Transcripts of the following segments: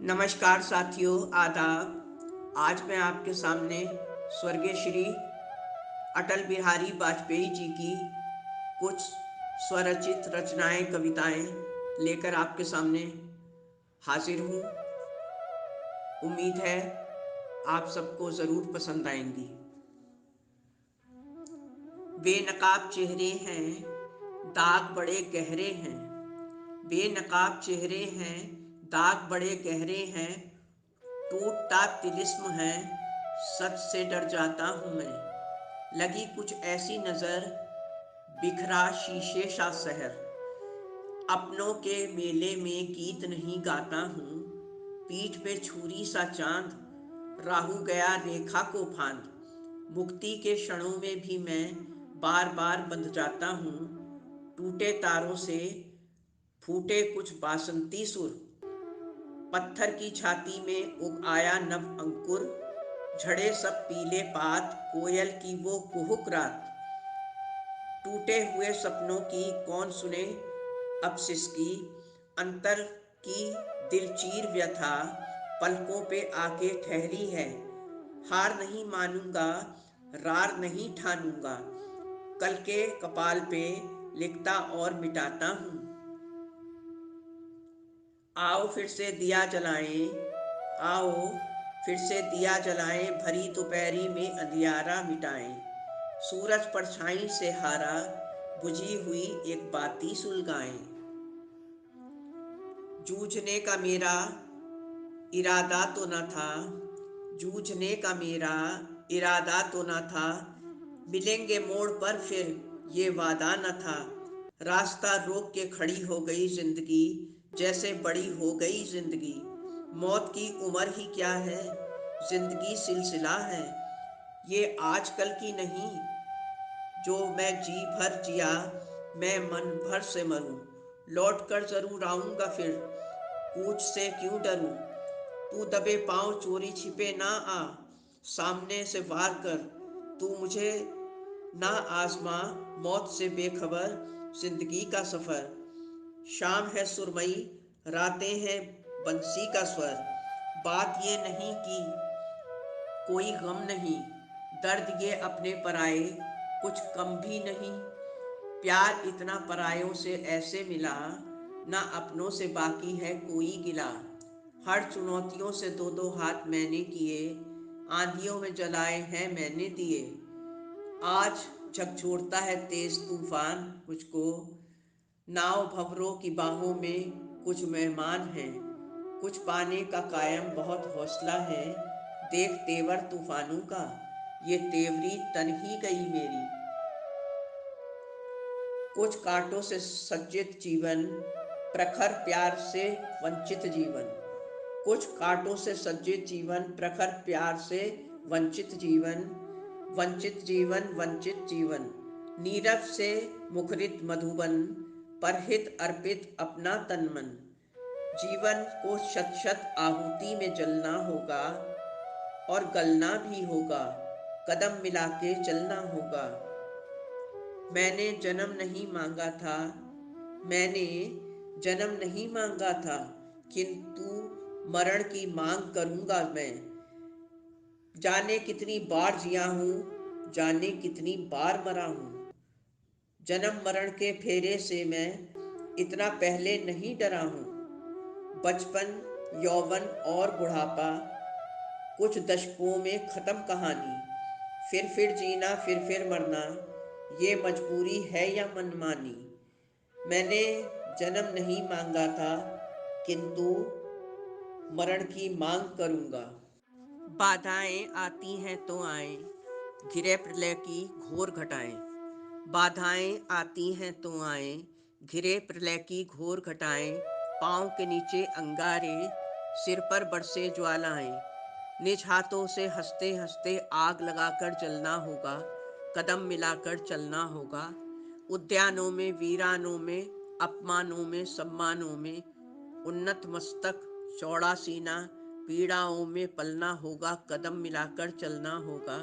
नमस्कार साथियों, आदाब। आज मैं आपके सामने स्वर्गीय श्री अटल बिहारी वाजपेयी जी की कुछ स्वरचित रचनाएं, कविताएं लेकर आपके सामने हाजिर हूँ। उम्मीद है आप सबको ज़रूर पसंद आएंगी। बेनकाब चेहरे हैं, दाग बड़े गहरे हैं। बेनकाब चेहरे हैं, दाग बड़े गहरे हैं। टूटता तिलिस्म है, सच से डर जाता हूँ मैं। लगी कुछ ऐसी नज़र, बिखरा शीशे सा शहर। अपनों के मेले में गीत नहीं गाता हूँ। पीठ पे छुरी सा चांद, राहु गया रेखा को फांद। मुक्ति के क्षणों में भी मैं बार बार बंध जाता हूँ। टूटे तारों से फूटे कुछ बासंती सुर। पत्थर की छाती में उग आया नव अंकुर। झड़े सब पीले पात, कोयल की वो कुहुक रात। टूटे हुए सपनों की कौन सुने अब सिसकी। अंतर की दिल चीर व्यथा पलकों पे आके ठहरी है। हार नहीं मानूंगा, रार नहीं ठानूंगा। कल के कपाल पे लिखता और मिटाता हूँ। आओ फिर से दिया जलाएं, आओ फिर से दिया जलाएं। भरी दोपहरी में अंधियारा मिटाएं। सूरज परछाई से हारा, बुझी हुई एक बाती सुलगाएं। जूझने का मेरा इरादा तो न था, जूझने का मेरा इरादा तो न था। मिलेंगे मोड़ पर फिर ये वादा न था। रास्ता रोक के खड़ी हो गई जिंदगी, जैसे बड़ी हो गई जिंदगी। मौत की उम्र ही क्या है, जिंदगी सिलसिला है। ये आजकल की नहीं, जो मैं जी भर जिया, मैं मन भर से मरूं। लौट कर जरूर आऊंगा फिर, कूच से क्यों डरूं। तू दबे पांव चोरी छिपे ना आ, सामने से वार कर। तू मुझे ना आजमा, मौत से बेखबर जिंदगी का सफर। शाम है सुरमई, रातें हैं बंसी का स्वर। बात ये नहीं कि कोई गम नहीं, दर्द ये अपने पराए कुछ कम भी नहीं। प्यार इतना परायों से ऐसे मिला, ना अपनों से बाकी है कोई गिला। हर चुनौतियों से दो दो हाथ मैंने किए, आंधियों में जलाए हैं मैंने दिए। आज झकझोरता है तेज तूफान मुझको, नाव भंवरों की बाहों में कुछ मेहमान हैं। कुछ पाने का कायम बहुत हौसला है, देख तेवर तूफानों का, ये तेवरी तन ही गई मेरी। कुछ कांटों से सज्जित जीवन, प्रखर प्यार से वंचित जीवन। कुछ कांटों से सज्जित जीवन, प्रखर प्यार से वंचित जीवन। वंचित जीवन, वंचित जीवन। नीरव से मुखरित मधुबन, परहित अर्पित अपना तन मन। जीवन को शत शत आहुति में जलना होगा, और गलना भी होगा, कदम मिला के चलना होगा। मैंने जन्म नहीं मांगा था, मैंने जन्म नहीं मांगा था, किंतु मरण की मांग करूंगा मैं। जाने कितनी बार जिया हूँ, जाने कितनी बार मरा हूँ। जन्म मरण के फेरे से मैं इतना पहले नहीं डरा हूँ। बचपन, यौवन और बुढ़ापा, कुछ दशकों में ख़त्म कहानी। फिर जीना, फिर मरना, ये मजबूरी है या मनमानी। मैंने जन्म नहीं मांगा था, किंतु मरण की मांग करूंगा। बाधाएं आती हैं तो आए, घिरे प्रलय की घोर घटाएं। बाधाएं आती हैं तो आए, घिरे प्रलय की घोर घटाएं। पाँव के नीचे अंगारे, सिर पर बरसे ज्वालाएं। निज हाथों से हंसते हंसते आग लगाकर जलना होगा, कदम मिलाकर चलना होगा। उद्यानों में, वीरानों में, अपमानों में, सम्मानों में, उन्नत मस्तक, चौड़ा सीना, पीड़ाओं में पलना होगा, कदम मिलाकर चलना होगा।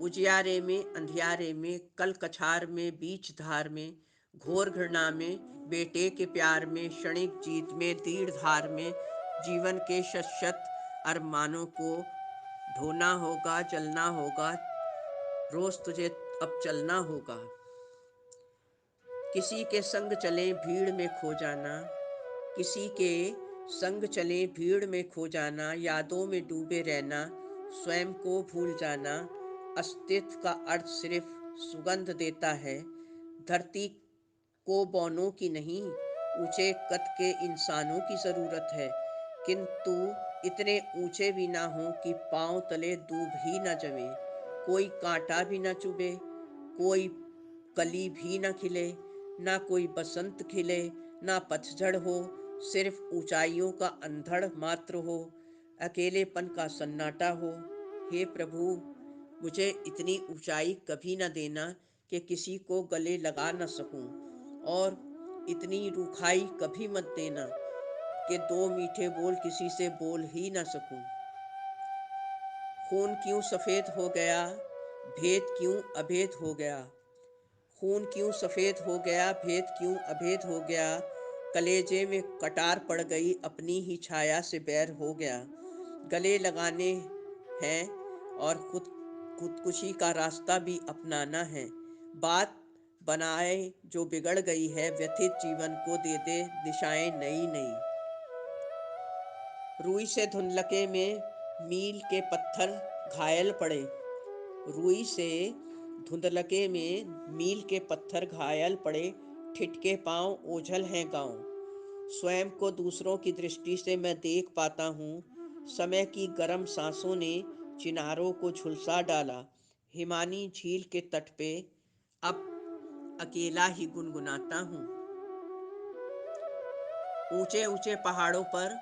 उजियारे में, अंधियारे में, कल कछार में, बीच धार में, घोर घृणा में, बेटे के प्यार में, क्षणिक जीत में, तीर धार में, जीवन के शत अरमानों को ढोना होगा, चलना होगा, रोज तुझे अब चलना होगा। किसी के संग चले भीड़ में खो जाना, किसी के संग चले भीड़ में खो जाना, यादों में डूबे रहना, स्वयं को भूल जाना। अस्तित्व का अर्थ सिर्फ सुगंध देता है, धरती को बौनों की नहीं, ऊंचे कद के इंसानों की ज़रूरत है, किंतु इतने ऊंचे भी ना हो कि पांव तले दूब ही न जमे, कोई कांटा भी न चुभे, कोई कली भी न खिले, ना कोई बसंत खिले, ना पतझड़ हो, सिर्फ ऊंचाइयों का अंधड़ मात्र हो, अकेलेपन का सन्नाटा हो। हे प्रभु, मुझे इतनी ऊंचाई कभी न देना कि किसी को गले लगा न सकूं, और इतनी रूखाई कभी मत देना कि दो मीठे बोल किसी से बोल ही न सकूं। खून क्यों सफ़ेद हो गया, भेद क्यों अभेद हो गया, खून क्यों सफ़ेद हो गया, भेद क्यों अभेद हो गया, कलेजे में कटार पड़ गई, अपनी ही छाया से बैर हो गया। गले लगाने हैं और खुदकुशी का रास्ता भी अपनाना है। बात बनाए जो बिगड़ गई है, व्यथित जीवन को दे दे दिशाएं नई नई। रुई से धुंधलके में मील के पत्थर घायल पड़े, रुई से धुंधलके में मील के पत्थर घायल पड़े, ठिठके पांव ओझल हैं गांव। स्वयं को दूसरों की दृष्टि से मैं देख पाता हूँ, समय की गर्म सांसों ने चिनारों को झुलसा डाला। हिमानी झील के तट पे अब अकेला ही गुनगुनाता हूँ। ऊंचे ऊंचे पहाड़ों पर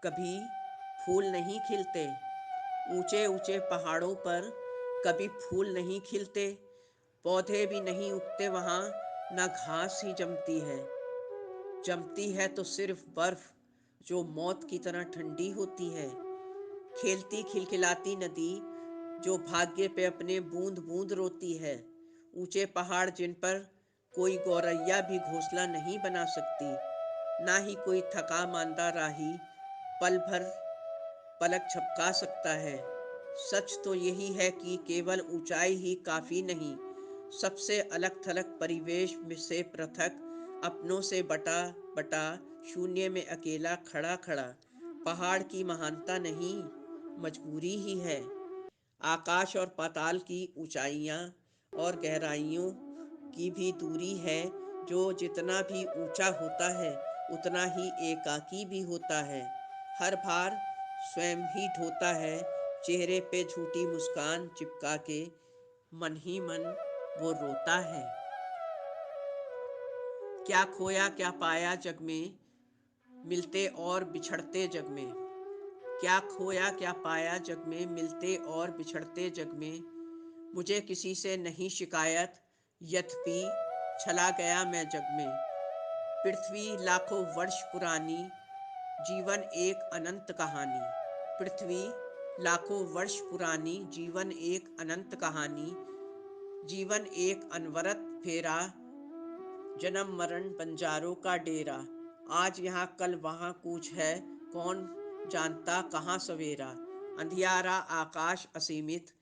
कभी फूल नहीं खिलते, ऊंचे ऊंचे पहाड़ों पर कभी फूल नहीं खिलते, पौधे भी नहीं उगते वहाँ, ना घास ही जमती है तो सिर्फ बर्फ, जो मौत की तरह ठंडी होती है। खेलती खिलखिलाती नदी जो भाग्य पे अपने बूंद बूंद रोती है। ऊंचे पहाड़ जिन पर कोई गौरैया भी घोंसला नहीं बना सकती, ना ही कोई थका मांदा राही पल भर पलक झपका सकता है। सच तो यही है कि केवल ऊंचाई ही काफ़ी नहीं, सबसे अलग थलग परिवेश में से पृथक, अपनों से बटा बटा, शून्य में अकेला खड़ा खड़ा। पहाड़ की महानता नहीं, मजबूरी ही है। आकाश और पाताल की ऊंचाइयाँ और गहराइयों की भी दूरी है, जो जितना भी ऊंचा होता है उतना ही एकाकी भी होता है। हर भार स्वयं ही ढोता है, चेहरे पे झूठी मुस्कान चिपका के मन ही मन वो रोता है। क्या खोया क्या पाया जग में, मिलते और बिछड़ते जग में, क्या खोया क्या पाया जग में, मिलते और बिछड़ते जग में। मुझे किसी से नहीं शिकायत, यद्यपि चला गया मैं जग में। पृथ्वी लाखों वर्ष पुरानी, जीवन एक अनंत कहानी। पृथ्वी लाखों वर्ष पुरानी, जीवन एक अनंत कहानी। जीवन एक अनवरत फेरा, जन्म मरण बंजारों का डेरा। आज यहाँ कल वहाँ कूच है, कौन जानता कहाँ सवेरा। अंधियारा आकाश असीमित,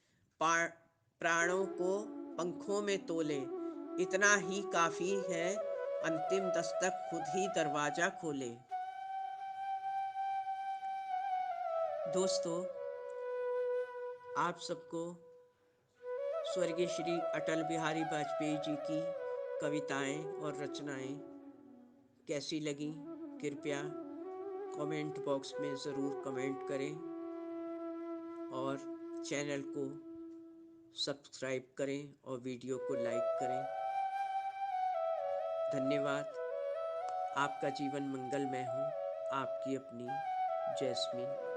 प्राणों को पंखों में तोले, इतना ही काफ़ी है, अंतिम दस्तक खुद ही दरवाज़ा खोले। दोस्तों, आप सबको स्वर्गीय श्री अटल बिहारी वाजपेयी जी की कविताएं और रचनाएं कैसी लगी, कृपया कमेंट बॉक्स में ज़रूर कमेंट करें और चैनल को सब्सक्राइब करें और वीडियो को लाइक करें। धन्यवाद। आपका जीवन मंगलमय हो। आपकी अपनी जैस्मिन।